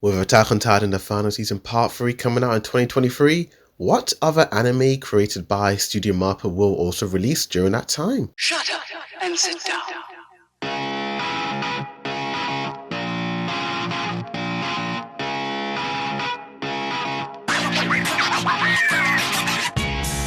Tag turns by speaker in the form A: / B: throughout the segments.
A: With Attack on Titan the final season part 3 coming out in 2023, what other anime created by Studio MAPPA will also release during that time?
B: Shut up and sit down.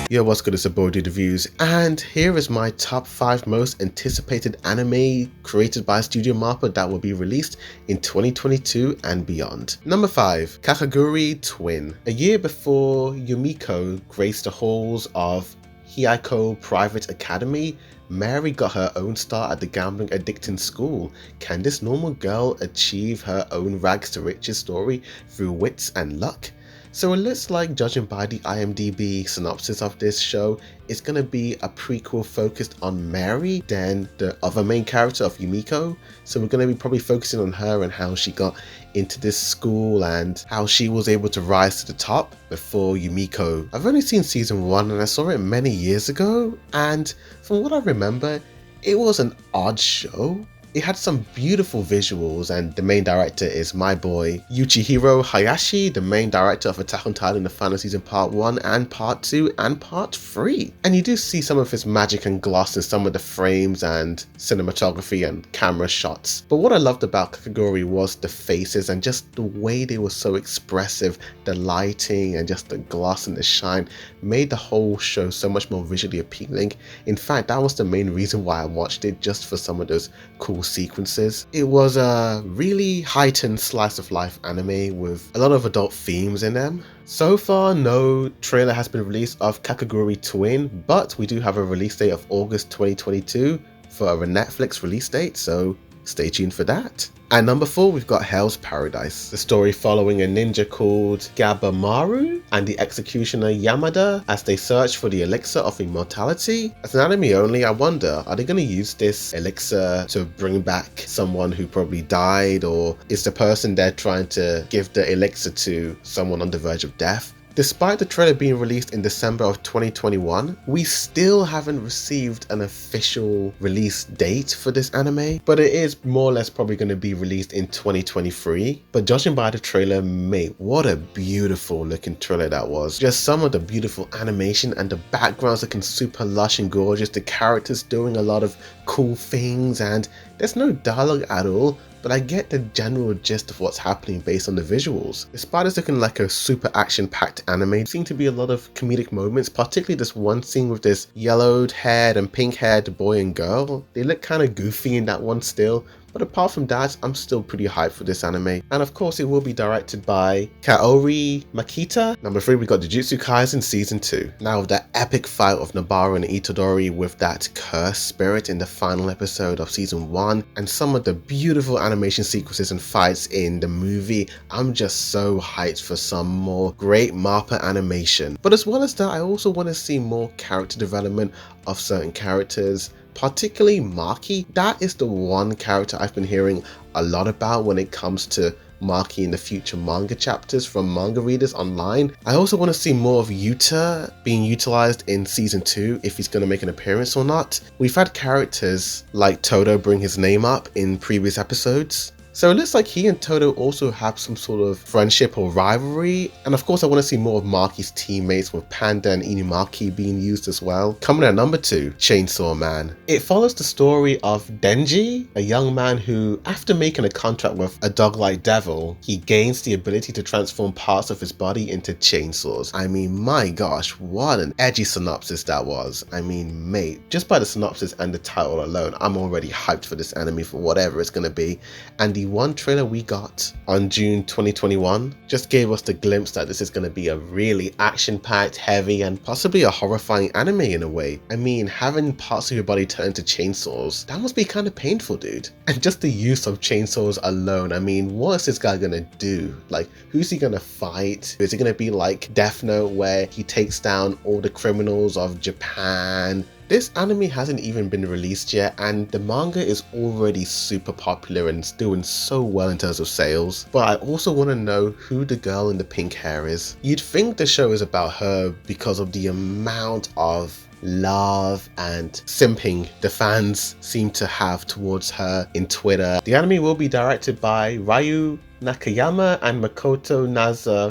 A: Yo, what's good? It's your boy Dude Reviews, and here is my top 5 most anticipated anime created by Studio MAPPA that will be released in 2022 and beyond. Number 5, Kakegurui Twin. A year before Yumiko graced the halls of Hyaiko Private Academy, Mary got her own start at the gambling addicting school. Can this normal girl achieve her own rags to riches story through wits and luck? So it looks like, judging by the IMDb synopsis of this show, it's going to be a prequel focused on Mary than the other main character of Yumiko. So we're going to be probably focusing on her and how she got into this school and how she was able to rise to the top before Yumiko. I've only seen season 1 and I saw it many years ago, and from what I remember, it was an odd show. It had some beautiful visuals, and the main director is my boy Yuichihiro Hayashi, the main director of Attack on Titan the final season part 1 and part 2 and part 3. And you do see some of his magic and gloss in some of the frames and cinematography and camera shots. But what I loved about Kakegurui was the faces and just the way they were so expressive. The lighting and just the gloss and the shine made the whole show so much more visually appealing. In fact, that was the main reason why I watched it, just for some of those cool sequences. It was a really heightened slice of life anime with a lot of adult themes in them. So far, no trailer has been released of Kakegurui Twin, but we do have a release date of August 2022 for a Netflix release date, so stay tuned for that. At number 4, we've got Hell's Paradise, the story following a ninja called Gabamaru and the executioner Yamada as they search for the elixir of immortality. As an anime only, I wonder, are they going to use this elixir to bring back someone who probably died, or is the person they're trying to give the elixir to someone on the verge of death? Despite the trailer being released in December of 2021, we still haven't received an official release date for this anime, but it is more or less probably going to be released in 2023. But judging by the trailer, mate, what a beautiful looking trailer that was. Just some of the beautiful animation and the backgrounds looking super lush and gorgeous, the characters doing a lot of cool things, and there's no dialogue at all, but I get the general gist of what's happening based on the visuals. Despite this looking like a super action-packed anime, there seem to be a lot of comedic moments, particularly this one scene with this yellowed-haired and pink-haired boy and girl. They look kind of goofy in that one still, but apart from that, I'm still pretty hyped for this anime. And of course, it will be directed by Kaori Makita. Number 3, we got Jujutsu Kaisen Season 2. Now, with that epic fight of Nabaru and Itadori with that cursed spirit in the final episode of Season 1, and some of the beautiful animation sequences and fights in the movie, I'm just so hyped for some more great MAPPA animation. But as well as that, I also want to see more character development of certain characters, particularly Maki. That is the one character I've been hearing a lot about when it comes to Maki in the future manga chapters from manga readers online. I also want to see more of Yuta being utilized in season 2, if he's going to make an appearance or not. We've had characters like Todo bring his name up in previous episodes, so it looks like he and Todo also have some sort of friendship or rivalry. And of course, I want to see more of Maki's teammates, with Panda and Inumaki being used as well. Coming at number 2, Chainsaw Man. It follows the story of Denji, a young man who, after making a contract with a dog-like devil, he gains the ability to transform parts of his body into chainsaws. I mean, my gosh, what an edgy synopsis that was. I mean, mate, just by the synopsis and the title alone, I'm already hyped for this anime for whatever it's going to be. And the one trailer we got on June 2021 just gave us the glimpse that this is going to be a really action-packed, heavy, and possibly a horrifying anime in a way. I mean, having parts of your body turn into chainsaws, that must be kind of painful, dude. And just the use of chainsaws alone, I mean, what is this guy going to do? Like, who's he going to fight? Is it going to be like Death Note, where he takes down all the criminals of Japan? This anime hasn't even been released yet, and the manga is already super popular and doing so well in terms of sales. But I also want to know who the girl in the pink hair is. You'd think the show is about her because of the amount of love and simping the fans seem to have towards her in Twitter. The anime will be directed by Ryu Nakayama and Makoto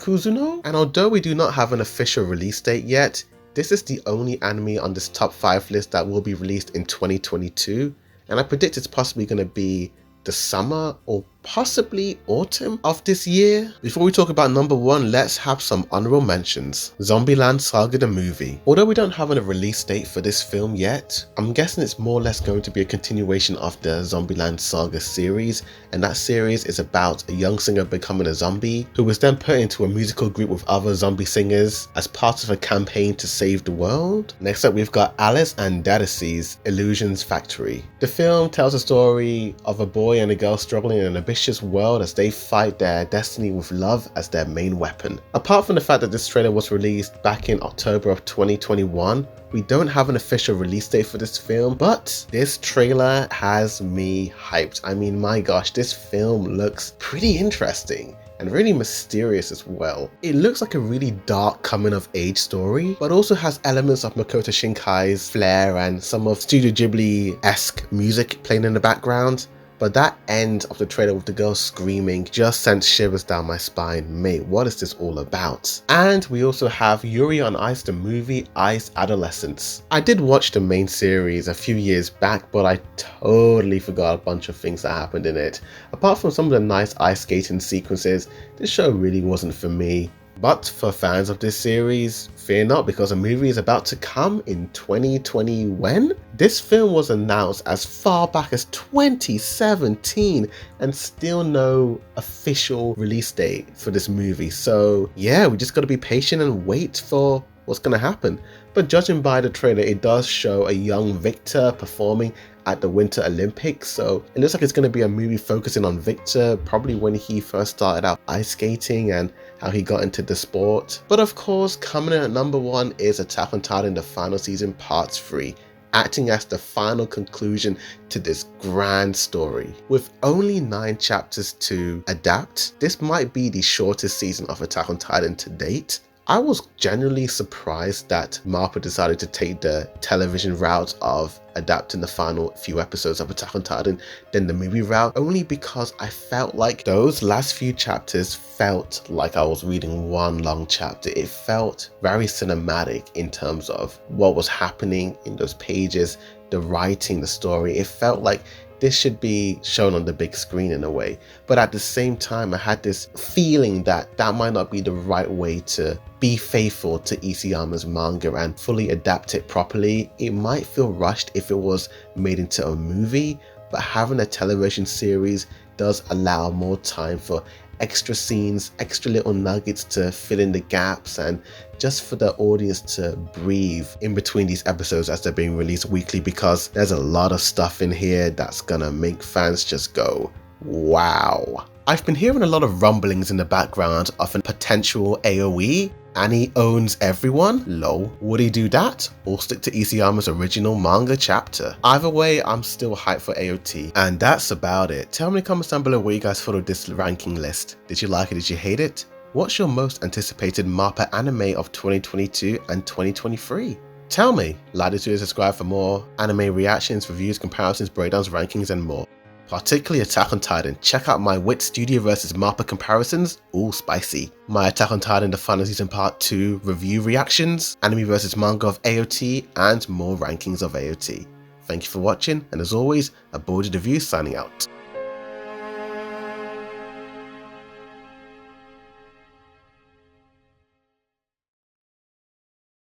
A: Kuzuno. And although we do not have an official release date yet, this is the only anime on this top 5 list that will be released in 2022, and I predict it's possibly going to be the summer or possibly autumn of this year. Before we talk about number 1, let's have some honorable mentions. Zombieland Saga the movie. Although we don't have a release date for this film yet, I'm guessing it's more or less going to be a continuation of the Zombieland Saga series, and that series is about a young singer becoming a zombie who was then put into a musical group with other zombie singers as part of a campaign to save the world. Next up, we've got Alice and Dadisy's Illusions Factory. The film tells a story of a boy and a girl struggling in an ambitious world as they fight their destiny with love as their main weapon. Apart from the fact that this trailer was released back in October of 2021, we don't have an official release date for this film, but this trailer has me hyped. I mean, my gosh, this film looks pretty interesting and really mysterious as well. It looks like a really dark coming of age story, but also has elements of Makoto Shinkai's flair and some of Studio Ghibli-esque music playing in the background. But that end of the trailer with the girl screaming just sent shivers down my spine. Mate, what is this all about? And we also have Yuri on Ice, the movie Ice Adolescence. I did watch the main series a few years back, but I totally forgot a bunch of things that happened in it. Apart from some of the nice ice skating sequences, this show really wasn't for me. But for fans of this series, fear not, because a movie is about to come in 2020 when? This film was announced as far back as 2017 and still no official release date for this movie. So yeah, we just gotta be patient and wait for what's gonna happen. But judging by the trailer, it does show a young Victor performing at the Winter Olympics, so it looks like it's going to be a movie focusing on Victor, probably when he first started out ice skating and how he got into the sport. But of course, coming in at number 1 is Attack on Titan, the final season part 3, acting as the final conclusion to this grand story. With only 9 chapters to adapt, this might be the shortest season of Attack on Titan to date. I was genuinely surprised that MAPPA decided to take the television route of adapting the final few episodes of Attack on Titan than the movie route, only because I felt like those last few chapters felt like I was reading one long chapter. It felt very cinematic in terms of what was happening in those pages, the writing, the story. It felt like this should be shown on the big screen in a way. But at the same time, I had this feeling that that might not be the right way to be faithful to Isayama's manga and fully adapt it properly. It might feel rushed if it was made into a movie, but having a television series does allow more time for extra scenes, extra little nuggets to fill in the gaps, and just for the audience to breathe in between these episodes as they're being released weekly, because there's a lot of stuff in here that's gonna make fans just go, wow. I've been hearing a lot of rumblings in the background of a potential AOE. Annie owns everyone? Lol. Would he do that? Or stick to Isayama's original manga chapter? Either way, I'm still hyped for AOT. And that's about it. Tell me in the comments down below what you guys thought of this ranking list. Did you like it? Did you hate it? What's your most anticipated MAPPA anime of 2022 and 2023? Tell me. Like this video, subscribe for more anime reactions, reviews, comparisons, breakdowns, rankings, and more. Particularly Attack on Titan. Check out my Wit Studio vs MAPPA comparisons, all spicy. My Attack on Titan The Final Season Part 2 review reactions, anime vs manga of AOT, and more rankings of AOT. Thank you for watching, and as always, Aborted Review signing out.